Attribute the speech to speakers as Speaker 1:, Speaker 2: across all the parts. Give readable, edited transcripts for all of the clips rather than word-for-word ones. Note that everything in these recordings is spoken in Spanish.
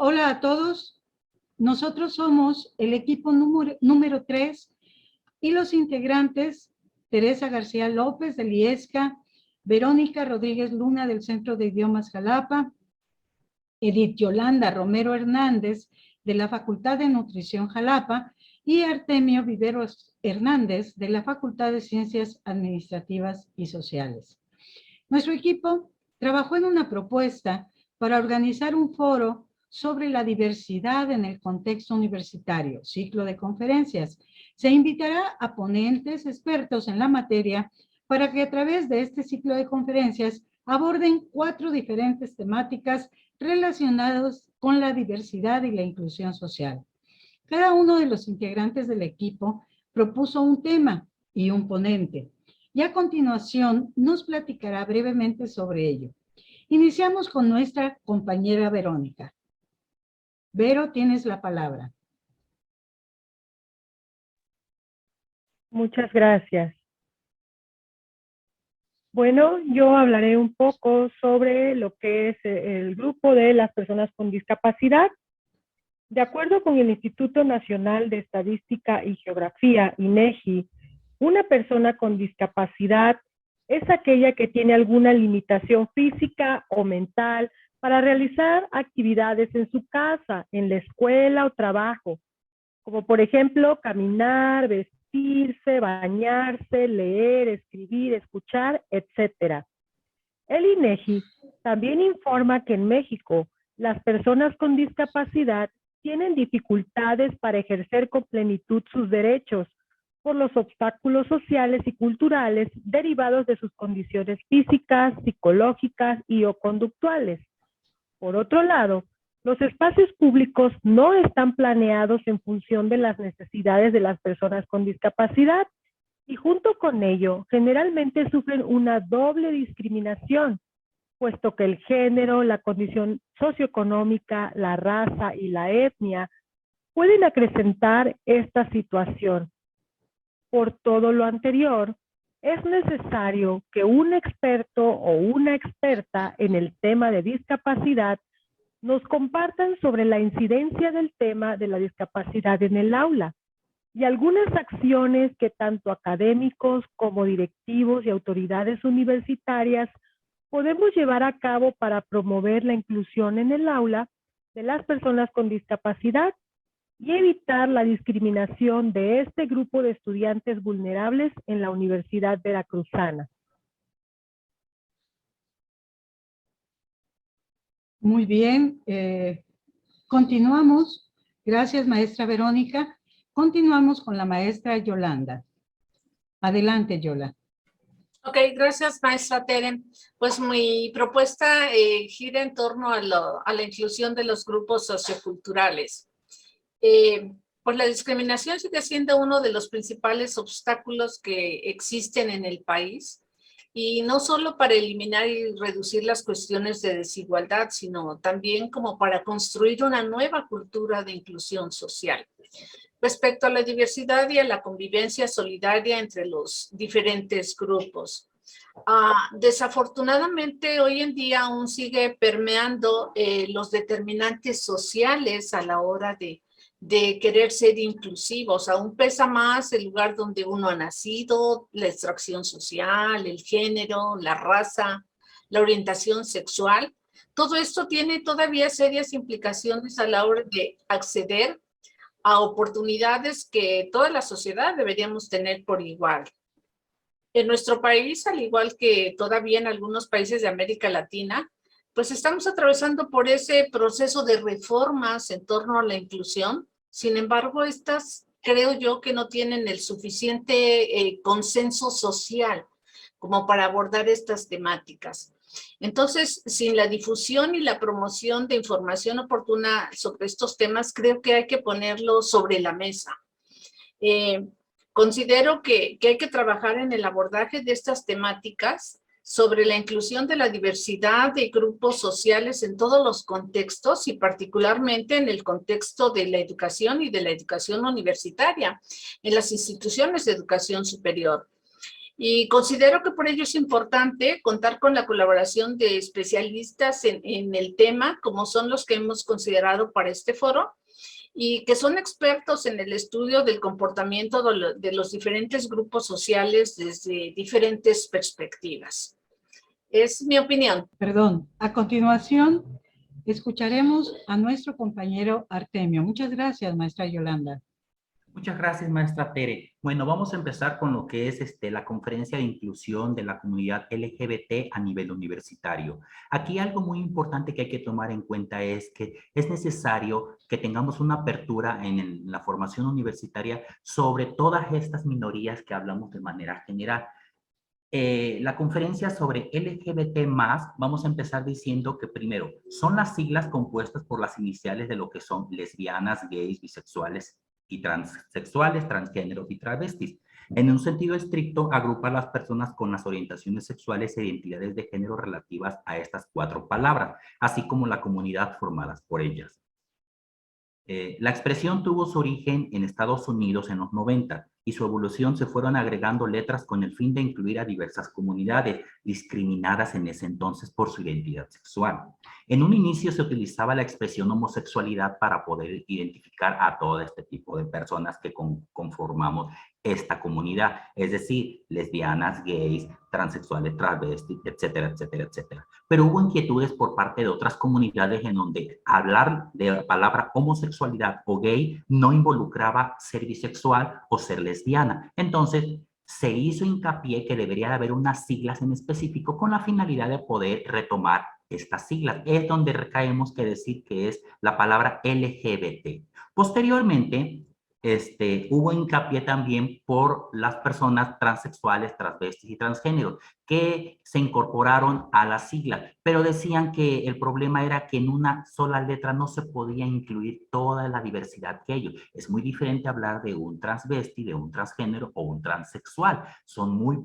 Speaker 1: Hola a todos. Nosotros somos el equipo número 3 y los integrantes Teresa García López del IESCA, Verónica Rodríguez Luna del Centro de Idiomas Jalapa, Edith Yolanda Romero Hernández de la Facultad de Nutrición Jalapa y Artemio Viveros Hernández de la Facultad de Ciencias Administrativas y Sociales. Nuestro equipo trabajó en una propuesta para organizar un foro sobre la diversidad en el contexto universitario, ciclo de conferencias. Se invitará a ponentes expertos en la materia para que a través de este ciclo de conferencias aborden 4 diferentes temáticas relacionadas con la diversidad y la inclusión social. Cada uno de los integrantes del equipo propuso un tema y un ponente, y a continuación nos platicará brevemente sobre ello. Iniciamos con nuestra compañera Verónica. Vero, tienes la palabra.
Speaker 2: Muchas gracias. Bueno, yo hablaré un poco sobre lo que es el grupo de las personas con discapacidad. De acuerdo con el Instituto Nacional de Estadística y Geografía, INEGI, una persona con discapacidad es aquella que tiene alguna limitación física o mental para realizar actividades en su casa, en la escuela o trabajo, como por ejemplo caminar, vestirse, bañarse, leer, escribir, escuchar, etc. El INEGI también informa que en México las personas con discapacidad tienen dificultades para ejercer con plenitud sus derechos por los obstáculos sociales y culturales derivados de sus condiciones físicas, psicológicas y o conductuales. Por otro lado, los espacios públicos no están planeados en función de las necesidades de las personas con discapacidad y junto con ello generalmente sufren una doble discriminación, puesto que el género, la condición socioeconómica, la raza y la etnia pueden acrecentar esta situación. Por todo lo anterior, es necesario que un experto o una experta en el tema de discapacidad nos compartan sobre la incidencia del tema de la discapacidad en el aula y algunas acciones que tanto académicos como directivos y autoridades universitarias podemos llevar a cabo para promover la inclusión en el aula de las personas con discapacidad y evitar la discriminación de este grupo de estudiantes vulnerables en la Universidad Veracruzana.
Speaker 1: Muy bien, continuamos. Gracias, maestra Verónica. Continuamos con la maestra Yolanda. Adelante, Yola.
Speaker 3: Ok, gracias, maestra Teren. Pues mi propuesta gira en torno a la inclusión de los grupos socioculturales. Pues la discriminación sigue siendo uno de los principales obstáculos que existen en el país, y no solo para eliminar y reducir las cuestiones de desigualdad, sino también como para construir una nueva cultura de inclusión social respecto a la diversidad y a la convivencia solidaria entre los diferentes grupos. Desafortunadamente, hoy en día aún sigue permeando los determinantes sociales a la hora de querer ser inclusivos. Aún pesa más el lugar donde uno ha nacido, la extracción social, el género, la raza, la orientación sexual. Todo esto tiene todavía serias implicaciones a la hora de acceder a oportunidades que toda la sociedad deberíamos tener por igual. En nuestro país, al igual que todavía en algunos países de América Latina, pues estamos atravesando por ese proceso de reformas en torno a la inclusión. Sin embargo, estas creo yo que no tienen el suficiente consenso social como para abordar estas temáticas. Entonces, sin la difusión y la promoción de información oportuna sobre estos temas, creo que hay que ponerlo sobre la mesa. Considero que hay que trabajar en el abordaje de estas temáticas sobre la inclusión de la diversidad de grupos sociales en todos los contextos y particularmente en el contexto de la educación y de la educación universitaria, en las instituciones de educación superior. Y considero que por ello es importante contar con la colaboración de especialistas en el tema, como son los que hemos considerado para este foro, y que son expertos en el estudio del comportamiento de los diferentes grupos sociales desde diferentes perspectivas. Es mi opinión.
Speaker 1: Perdón, a continuación escucharemos a nuestro compañero Artemio. Muchas gracias, maestra Yolanda.
Speaker 4: Muchas gracias, maestra Tere. Bueno, vamos a empezar con lo que es la conferencia de inclusión de la comunidad LGBT a nivel universitario. Aquí algo muy importante que hay que tomar en cuenta es que es necesario que tengamos una apertura en la formación universitaria sobre todas estas minorías que hablamos de manera general. La conferencia sobre LGBT+, vamos a empezar diciendo que primero, son las siglas compuestas por las iniciales de lo que son lesbianas, gays, bisexuales y transexuales, transgéneros y travestis. En un sentido estricto, agrupa a las personas con las orientaciones sexuales e identidades de género relativas a estas 4 palabras, así como la comunidad formadas por ellas. La expresión tuvo su origen en Estados Unidos en los 90 y su evolución se fueron agregando letras con el fin de incluir a diversas comunidades discriminadas en ese entonces por su identidad sexual. En un inicio se utilizaba la expresión homosexualidad para poder identificar a todo este tipo de personas que conformamos esta comunidad, es decir, lesbianas, gays, transexuales, travestis, etcétera, etcétera, etcétera. Pero hubo inquietudes por parte de otras comunidades en donde hablar de la palabra homosexualidad o gay no involucraba ser bisexual o ser lesbiana. Entonces, se hizo hincapié que debería haber unas siglas en específico con la finalidad de poder retomar estas siglas. Es donde recaemos que decir que es la palabra LGBT. Posteriormente, hubo hincapié también por las personas transexuales, transvestis y transgéneros que se incorporaron a la sigla, pero decían que el problema era que en una sola letra no se podía incluir toda la diversidad que ellos. Es muy diferente hablar de un transvesti, de un transgénero o un transexual. Son muy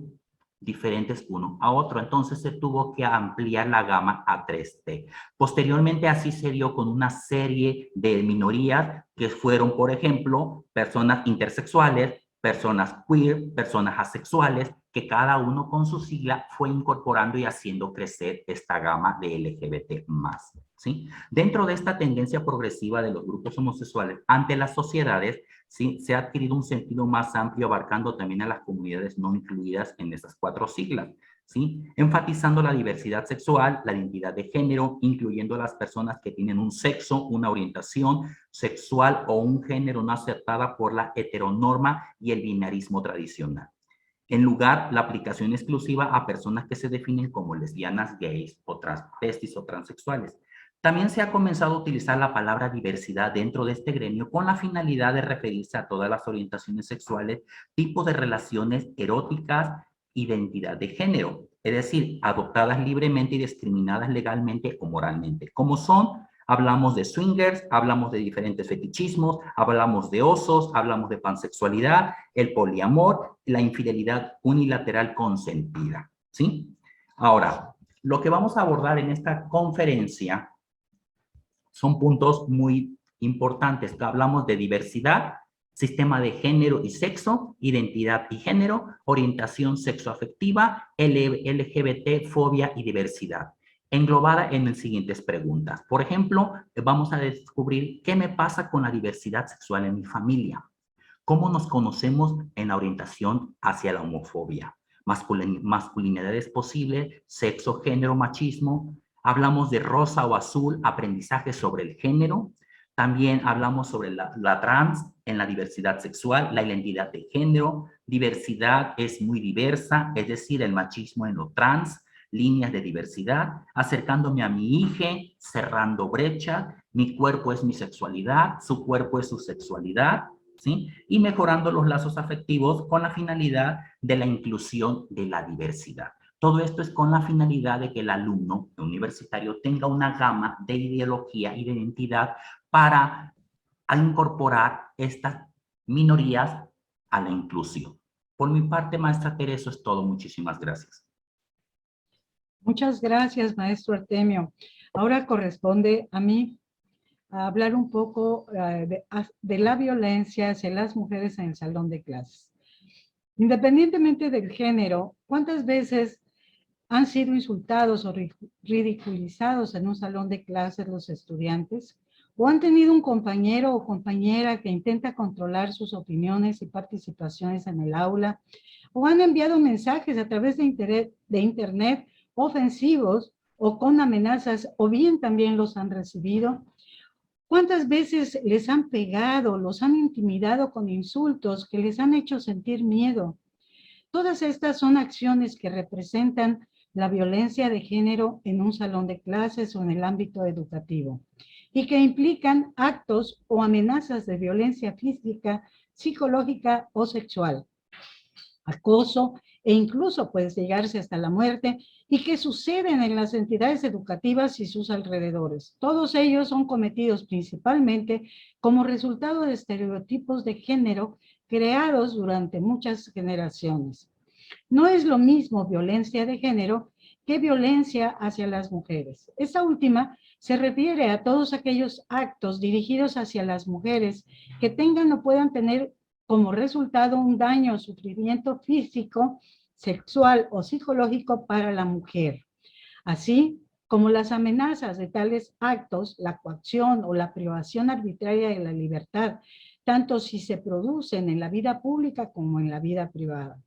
Speaker 4: diferentes uno a otro, entonces se tuvo que ampliar la gama a 3T. Posteriormente así se dio con una serie de minorías que fueron, por ejemplo, personas intersexuales, personas queer, personas asexuales, que cada uno con su sigla fue incorporando y haciendo crecer esta gama de LGBT+, ¿sí? Dentro de esta tendencia progresiva de los grupos homosexuales ante las sociedades, ¿sí? Se ha adquirido un sentido más amplio abarcando también a las comunidades no incluidas en esas 4 siglas, ¿sí? Enfatizando la diversidad sexual, la identidad de género, incluyendo a las personas que tienen un sexo, una orientación sexual o un género no aceptada por la heteronorma y el binarismo tradicional. En lugar, la aplicación exclusiva a personas que se definen como lesbianas, gays o transvestis o transexuales. También se ha comenzado a utilizar la palabra diversidad dentro de este gremio con la finalidad de referirse a todas las orientaciones sexuales, tipos de relaciones eróticas, identidad de género, es decir, adoptadas libremente y discriminadas legalmente o moralmente, como son. Hablamos de swingers, hablamos de diferentes fetichismos, hablamos de osos, hablamos de pansexualidad, el poliamor, la infidelidad unilateral consentida, ¿sí? Ahora, lo que vamos a abordar en esta conferencia son puntos muy importantes. Hablamos de diversidad, sistema de género y sexo, identidad y género, orientación sexoafectiva, LGBT, fobia y diversidad, englobada en las siguientes preguntas. Por ejemplo, vamos a descubrir qué me pasa con la diversidad sexual en mi familia, cómo nos conocemos en la orientación hacia la homofobia, masculinidades posibles, sexo, género, machismo. Hablamos de rosa o azul, aprendizaje sobre el género. También hablamos sobre la trans en la diversidad sexual, la identidad de género. Diversidad es muy diversa, es decir, el machismo en lo trans, líneas de diversidad, acercándome a mi hija, cerrando brechas, mi cuerpo es mi sexualidad, su cuerpo es su sexualidad, ¿sí? Y mejorando los lazos afectivos con la finalidad de la inclusión de la diversidad. Todo esto es con la finalidad de que el alumno universitario tenga una gama de ideología y de identidad para incorporar estas minorías a la inclusión. Por mi parte, maestra Tere, eso es todo. Muchísimas gracias.
Speaker 1: Muchas gracias, maestro Artemio. Ahora corresponde a mí a hablar un poco de la violencia hacia las mujeres en el salón de clases. Independientemente del género, ¿cuántas veces han sido insultados o ridiculizados en un salón de clases los estudiantes? ¿O han tenido un compañero o compañera que intenta controlar sus opiniones y participaciones en el aula? ¿O han enviado mensajes a través de internet ofensivos o con amenazas, o bien también los han recibido? ¿Cuántas veces les han pegado, los han intimidado con insultos que les han hecho sentir miedo? Todas estas son acciones que representan la violencia de género en un salón de clases o en el ámbito educativo y que implican actos o amenazas de violencia física, psicológica o sexual, acoso e incluso puede llegarse hasta la muerte, y que suceden en las entidades educativas y sus alrededores. Todos ellos son cometidos principalmente como resultado de estereotipos de género creados durante muchas generaciones. No es lo mismo violencia de género que violencia hacia las mujeres. Esta última se refiere a todos aquellos actos dirigidos hacia las mujeres que tengan o puedan tener como resultado un daño o sufrimiento físico, sexual o psicológico para la mujer. Así como las amenazas de tales actos, la coacción o la privación arbitraria de la libertad, tanto si se producen en la vida pública como en la vida privada.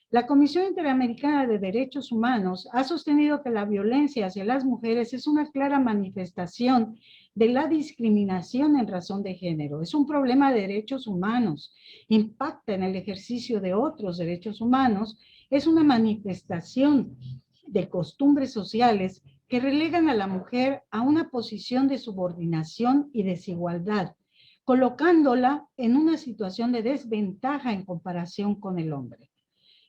Speaker 1: La Comisión Interamericana de Derechos Humanos ha sostenido que la violencia hacia las mujeres es una clara manifestación de la discriminación en razón de género. Es un problema de derechos humanos, impacta en el ejercicio de otros derechos humanos, es una manifestación de costumbres sociales que relegan a la mujer a una posición de subordinación y desigualdad, colocándola en una situación de desventaja en comparación con el hombre.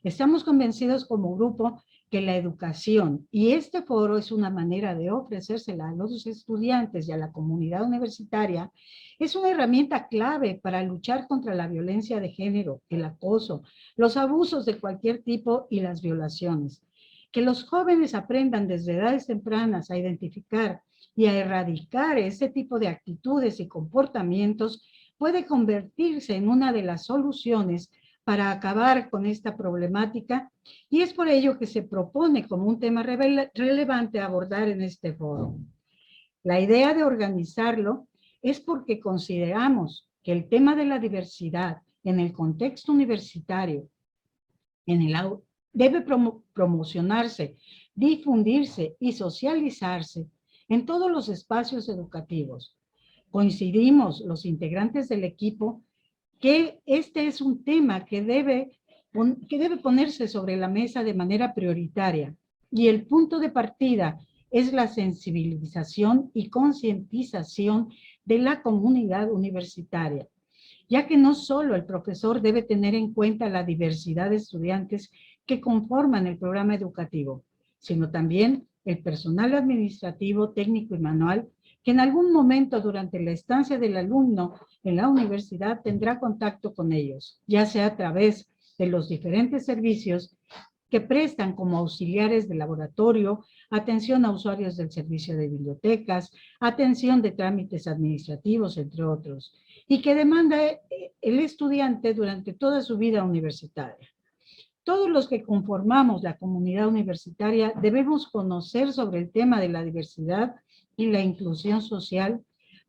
Speaker 1: Estamos convencidos como grupo que la educación, y este foro es una manera de ofrecérsela a los estudiantes y a la comunidad universitaria, es una herramienta clave para luchar contra la violencia de género, el acoso, los abusos de cualquier tipo y las violaciones. Que los jóvenes aprendan desde edades tempranas a identificar y a erradicar este tipo de actitudes y comportamientos puede convertirse en una de las soluciones para acabar con esta problemática, y es por ello que se propone como un tema relevante abordar en este foro. La idea de organizarlo es porque consideramos que el tema de la diversidad en el contexto universitario debe promocionarse, difundirse y socializarse en todos los espacios educativos. Coincidimos los integrantes del equipo que este es un tema que debe ponerse sobre la mesa de manera prioritaria, y el punto de partida es la sensibilización y concientización de la comunidad universitaria, ya que no solo el profesor debe tener en cuenta la diversidad de estudiantes que conforman el programa educativo, sino también el personal administrativo, técnico y manual, que en algún momento durante la estancia del alumno en la universidad tendrá contacto con ellos, ya sea a través de los diferentes servicios que prestan como auxiliares de laboratorio, atención a usuarios del servicio de bibliotecas, atención de trámites administrativos, entre otros, y que demanda el estudiante durante toda su vida universitaria. Todos los que conformamos la comunidad universitaria debemos conocer sobre el tema de la diversidad y la inclusión social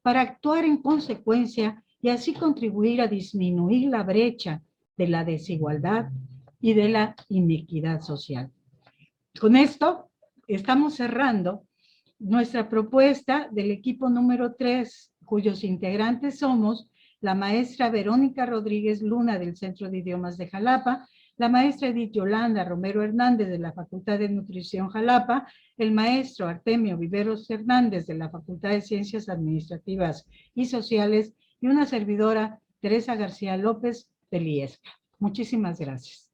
Speaker 1: para actuar en consecuencia y así contribuir a disminuir la brecha de la desigualdad y de la inequidad social. Con esto estamos cerrando nuestra propuesta del equipo número 3, cuyos integrantes somos la maestra Verónica Rodríguez Luna del Centro de Idiomas de Jalapa, la maestra Edith Yolanda Romero Hernández de la Facultad de Nutrición Jalapa, el maestro Artemio Viveros Hernández de la Facultad de Ciencias Administrativas y Sociales, y una servidora, Teresa García López de IESCA. Muchísimas gracias.